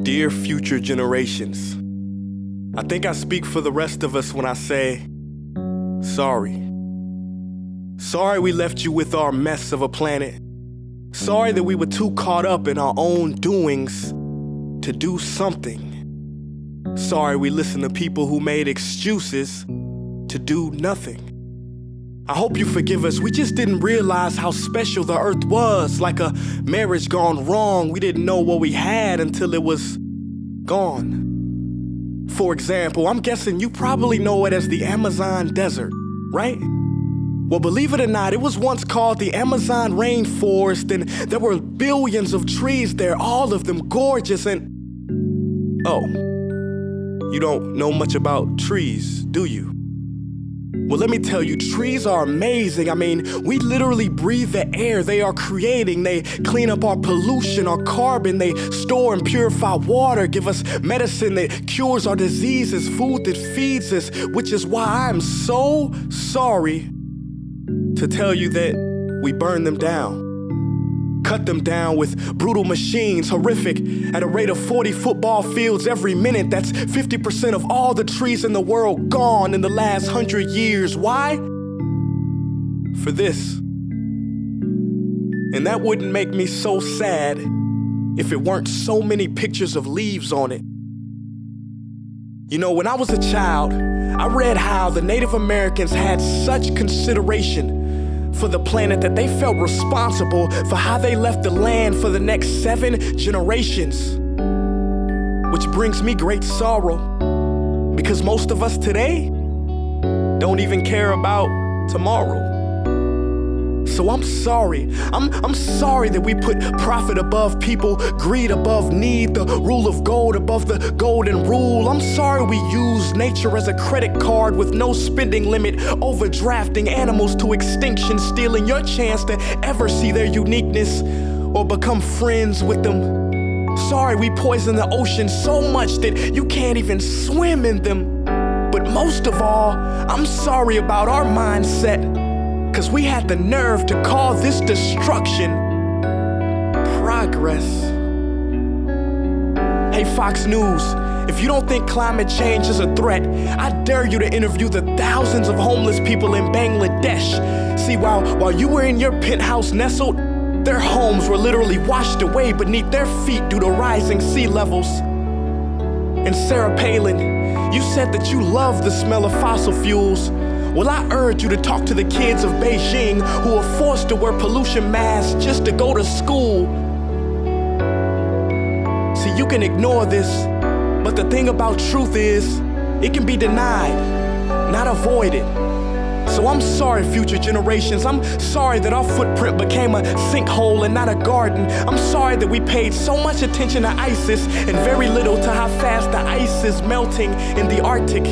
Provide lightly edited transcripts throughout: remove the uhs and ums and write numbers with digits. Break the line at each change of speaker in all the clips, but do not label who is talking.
Dear future generations, I think I speak for the rest of us when I say, sorry. Sorry we left you with our mess of a planet. Sorry that we were too caught up in our own doings to do something. Sorry we listened to people who made excuses to do nothing. I hope you forgive us. We just didn't realize how special the earth was. Like a marriage gone wrong, we didn't know what we had until it was gone. For example, I'm guessing you probably know it as the Amazon desert, right? Well, believe it or not, it was once called the Amazon rainforest, and there were billions of trees there, all of them gorgeous, and... Oh, you don't know much about trees, do you? Well, let me tell you, trees are amazing. I mean, we literally breathe the air they are creating. They clean up our pollution, our carbon. They store and purify water, give us medicine that cures our diseases, food that feeds us, which is why I'm so sorry to tell you that we burn them down. Cut them down with brutal machines, horrific, at a rate of 40 football fields every minute. That's 50% of all the trees in the world gone in the last 100 years. Why? For this. And that wouldn't make me so sad if it weren't so many pictures of leaves on it. You know, when I was a child, I read how the Native Americans had such consideration for the planet that they felt responsible for how they left the land for the next 7 generations. Which brings me great sorrow, because most of us today don't even care about tomorrow. So I'm sorry. I'm sorry that we put profit above people, greed above need, the rule of gold above the golden rule. I'm sorry we use nature as a credit card with no spending limit, overdrafting animals to extinction, stealing your chance to ever see their uniqueness or become friends with them. Sorry we poison the ocean so much that you can't even swim in them. But most of all, I'm sorry about our mindset, 'cause we had the nerve to call this destruction progress. Hey Fox News, if you don't think climate change is a threat, I dare you to interview the thousands of homeless people in Bangladesh. See, while you were in your penthouse nestled, their homes were literally washed away beneath their feet due to rising sea levels. And Sarah Palin, you said that you love the smell of fossil fuels. Well, I urge you to talk to the kids of Beijing who are forced to wear pollution masks just to go to school. See, you can ignore this, but the thing about truth is, it can be denied, not avoided. So I'm sorry, future generations. I'm sorry that our footprint became a sinkhole and not a garden. I'm sorry that we paid so much attention to ISIS and very little to how fast the ice is melting in the Arctic.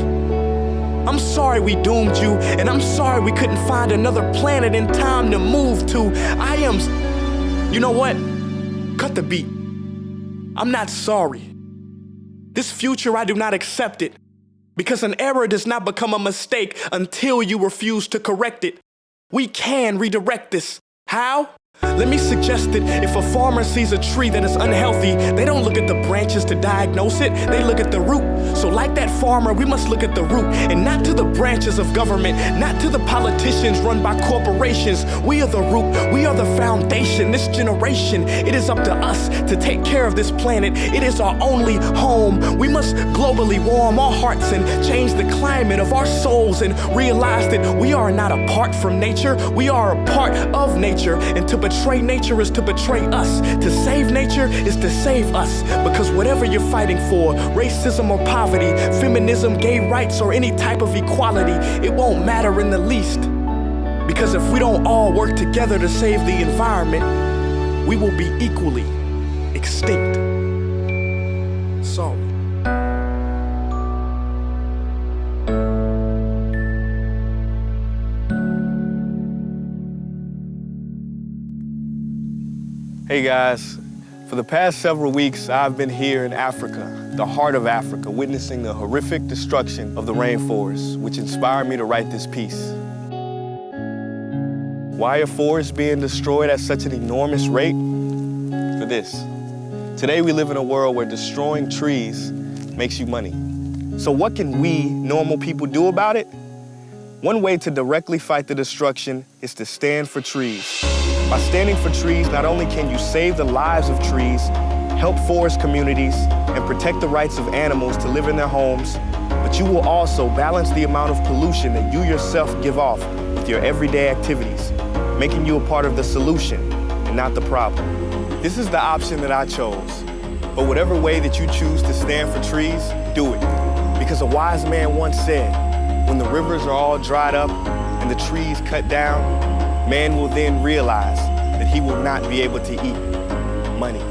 I'm sorry we doomed you, and I'm sorry we couldn't find another planet in time to move to. You know what? Cut the beat. I'm not sorry. This future, I do not accept it, because an error does not become a mistake until you refuse to correct it. We can redirect this. How? Let me suggest that if a farmer sees a tree that is unhealthy, they don't look at the branches to diagnose it, they look at the root. So like that farmer, we must look at the root, and not to the branches of government, not to the politicians run by corporations. We are the root, we are the foundation. This generation, it is up to us to take care of this planet. It is our only home. We must globally warm our hearts and change the climate of our souls and realize that we are not apart from nature, we are a part of nature. And to betray nature is to betray us. To save nature is to save us. Because whatever you're fighting for, racism or poverty, feminism, gay rights, or any type of equality, it won't matter in the least. Because if we don't all work together to save the environment, we will be equally extinct. Sorry. Hey guys, for the past several weeks, I've been here in Africa, the heart of Africa, witnessing the horrific destruction of the rainforest, which inspired me to write this piece. Why are forests being destroyed at such an enormous rate? For this. Today we live in a world where destroying trees makes you money. So what can we, normal people, do about it? One way to directly fight the destruction is to stand for trees. By standing for trees, not only can you save the lives of trees, help forest communities, and protect the rights of animals to live in their homes, but you will also balance the amount of pollution that you yourself give off with your everyday activities, making you a part of the solution and not the problem. This is the option that I chose. But whatever way that you choose to stand for trees, do it. Because a wise man once said, when the rivers are all dried up and the trees cut down, man will then realize that he will not be able to eat money.